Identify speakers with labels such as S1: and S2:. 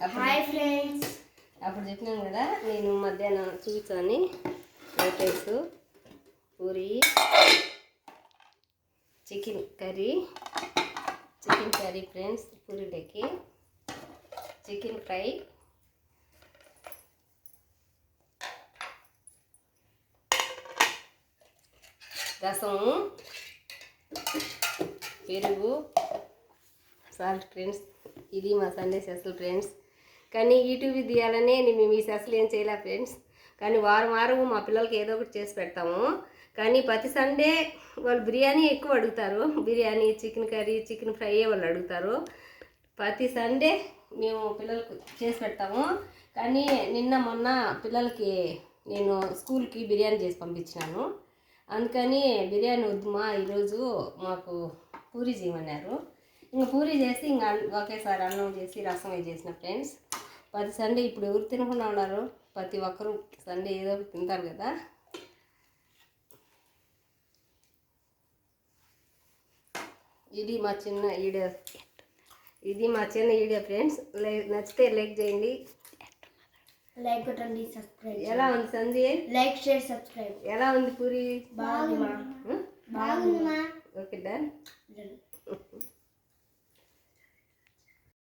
S1: Hi friends.
S2: అప్పుడు చెప్పినాను కదా నేను మధ్యాహ్నం చూపించాను white rice, puri, chicken curry friends, పూరీలోకి చికెన్ ఫ్రై, రసము, పెరుగు, సాల్ట్ ఫ్రెండ్స్. ఇది మా సండే స్పెషల్ ఫ్రెండ్స్. కానీ యూట్యూబ్ తీయాలని మేము ఈ స్పెషల్ ఏం చేయలే ఫ్రెండ్స్. కానీ వారం మా పిల్లలకి ఏదో ఒకటి చేసి పెడతాము. కానీ ప్రతి సండే వాళ్ళు బిర్యానీ ఎక్కువ అడుగుతారు. Biryani, chicken curry, chicken fry వాళ్ళు అడుగుతారు. ప్రతి సండే మేము పిల్లలకు చేసి పెడతాము. కానీ మొన్న పిల్లలకి నేను స్కూల్కి బిర్యానీ చేసి పంపించినాను. అందుకని బిర్యానీ వద్దుమా, ఈరోజు మాకు పూరి చేయమన్నారు. ఇంకా పూరి చేసి ఇంకా ఒకేసారి అన్నం చేసి రసం చేసిన ఫ్రెండ్స్. ప్రతి సండే ఇప్పుడు ఎవరు తినకుండా ఉన్నారు? ప్రతి ఒక్కరు సండే ఏదో ఒకటి తింటారు కదా. ఇది మా చిన్న వీడియో ఫ్రెండ్స్. నచ్చితే లైక్ చేయండి,
S1: లైక్ కొట్టండి, సబ్స్క్రైబ్.
S2: ఎలా ఉంది సంధి?
S1: Like, share, subscribe.
S2: ఎలా ఉంది పూరి?
S1: బాగుంది.
S2: Okay done.